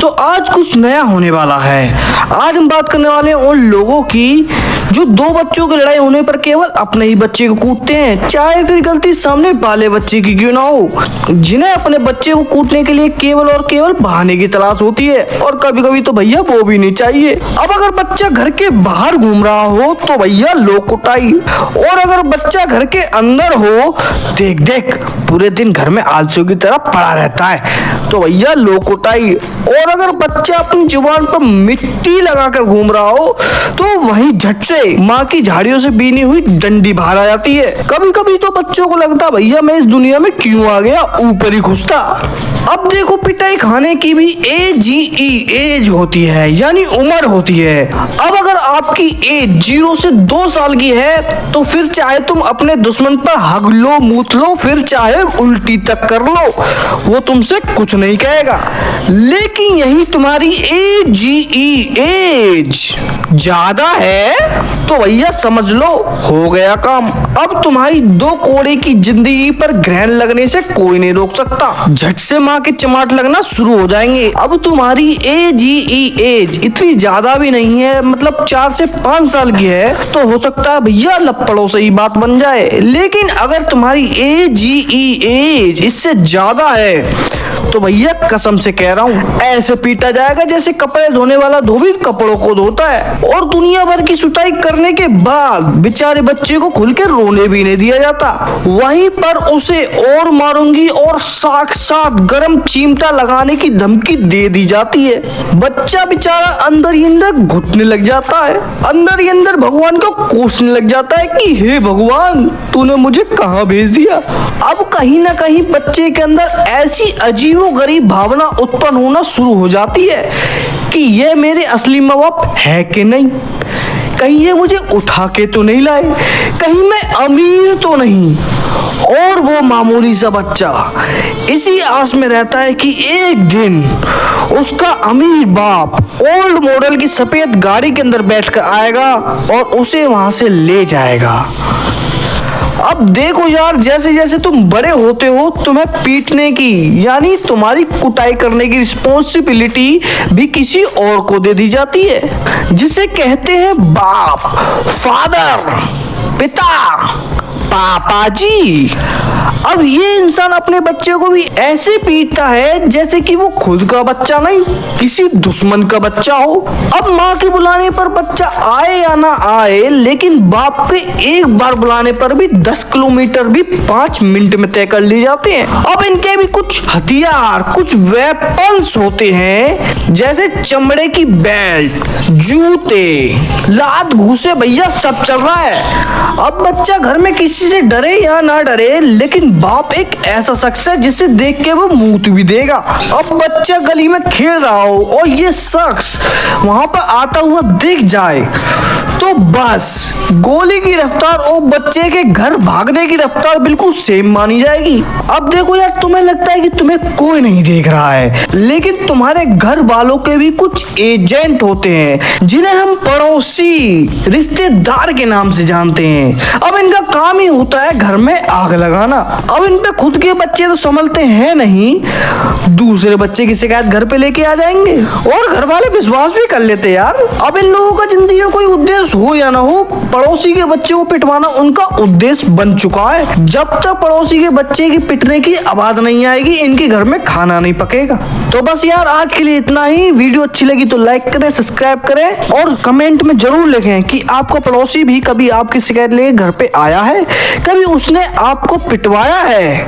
तो आज कुछ नया होने वाला है। आज हम बात करने वाले हैं उन लोगों की जो दो बच्चों की लड़ाई होने पर केवल अपने ही बच्चे को कूटते हैं, चाहे फिर गलती सामने वाले बच्चे की क्यों ना हो, जिन्हें अपने बच्चे को कूटने के लिए केवल और केवल बहाने की तलाश होती है। और कभी कभी तो भैया वो भी नहीं चाहिए। अब अगर बच्चा घर के बाहर घूम रहा हो तो भैया लो कुटाई, और अगर बच्चा घर के अंदर हो, देख देख पूरे दिन घर में आलसियों की तरह पड़ा रहता है, तो भैया लो कुटाई। और अगर बच्चा अपनी जुबान पर मिट्टी लगा कर घूम रहा हो तो वहीं झट से माँ की झाड़ियों से बीनी हुई डंडी बाहर आ जाती है। कभी कभी तो बच्चों को लगता भैया मैं इस दुनिया में क्यों आ गया, ऊपर ही घुसता। अब देखो पिटाई खाने की भी एज होती है, यानी उम्र होती है। अब अगर आपकी एज 0 से 2 साल की है तो फिर चाहे तुम अपने दुश्मन पर हग लो, मूत लो, फिर चाहे उल्टी तक कर लो, वो तुमसे कुछ नहीं कहेगा। लेकिन यही तुम्हारी एज ज्यादा है तो भैया समझ लो हो गया काम। अब तुम्हारी 2 कोड़े की जिंदगी पर ग्रहण लगने से कोई नहीं रोक सकता, झट से माँ के चमाट लगना शुरू हो जाएंगे। अब तुम्हारी एज इतनी ज्यादा भी नहीं है, मतलब 4 से 5 साल की है, तो हो सकता है भैया लपड़ों से ही बात बन जाए। लेकिन अगर तुम्हारी एज इससे ज्यादा है तो भैया कसम से कह रहा हूँ ऐसे पीटा जाएगा जैसे कपड़े धोने वाला धोबी कपड़ों को धोता है। और दुनिया भर की सुताई करने के बाद बेचारे बच्चे को खुल के रोने भी नहीं दिया जाता, वहीं पर उसे और मारूंगी और साक्षात गरम चिमटा लगाने की धमकी दे दी जाती है। बच्चा बेचारा अंदर ही अंदर घुटने लग जाता है, अंदर ही अंदर भगवान को कोसने लग जाता है कि हे भगवान तूने मुझे कहाँ भेज दिया। अब कहीं ना कहीं बच्चे के अंदर ऐसी अजीबोगरीब भावना उत्पन्न होना शुरू हो जाती है कि ये मेरे असली माँ बाप है कि नहीं, कहीं ये मुझे उठा के तो नहीं लाए, कहीं मैं अमीर तो नहीं। और वो मामूली सा बच्चा इसी आस में रहता है कि एक दिन उसका अमीर बाप ओल्ड मॉडल की सफेद गाड़ी के अंदर बैठकर आएगा और उसे वहां से ले जाएगा। अब देखो यार, जैसे जैसे तुम बड़े होते हो तुम्हें पीटने की यानी तुम्हारी कुटाई करने की रिस्पॉन्सिबिलिटी भी किसी और को दे दी जाती है, जिसे कहते हैं बाप, फादर, पिता, पापा जी। अब ये इंसान अपने बच्चे को भी ऐसे पीटता है जैसे कि वो खुद का बच्चा नहीं किसी दुश्मन का बच्चा हो। अब माँ के बुलाने पर बच्चा आए या ना आए, लेकिन बाप के एक बार बुलाने पर भी 10 किलोमीटर भी 5 मिनट में तय कर लिए जाते हैं। अब इनके भी कुछ हथियार, कुछ वेपन्स होते हैं, जैसे चमड़े की बेल्ट, जूते, लात घूसे, भैया सब चल रहा है। अब बच्चा घर में किसी से डरे या ना डरे, लेकिन बाप एक ऐसा शख्स है जिसे देख के वो मूत भी देगा। अब बच्चा गली में खेल रहा हो और ये शख्स वहां पर आता हुआ दिख जाए तो बस गोली की रफ्तार और बच्चे के घर भागने की रफ्तार बिल्कुल सेम मानी जाएगी। अब देखो यार, तुम्हें लगता है कि तुम्हें कोई नहीं देख रहा है, लेकिन तुम्हारे घर वालों के भी कुछ एजेंट होते हैं जिन्हें हम पड़ोसी, रिश्तेदार के नाम से जानते हैं। अब इनका काम ही होता है घर में आग लगाना। अब इन पे खुद के बच्चे तो संभलते हैं नहीं, दूसरे बच्चे की शिकायत घर पे लेके आ जाएंगे और घर वाले विश्वास भी कर लेते यार। अब इन लोगों का जिंदगी में कोई उद्देश्य हो या ना हो, पड़ोसी के बच्चे को पिटवाना उनका उद्देश्य बन चुका है। जब तक पड़ोसी के बच्चे की पिटने की आवाज नहीं आएगी इनके घर में खाना नहीं पकेगा। तो बस यार आज के लिए इतना ही। वीडियो अच्छी लगी तो लाइक करें, सब्सक्राइब करें और कमेंट में जरूर लिखें कि आपका पड़ोसी भी कभी आपकी शिकायत लेके घर पे आया है, कभी उसने आपको पिटवाया है।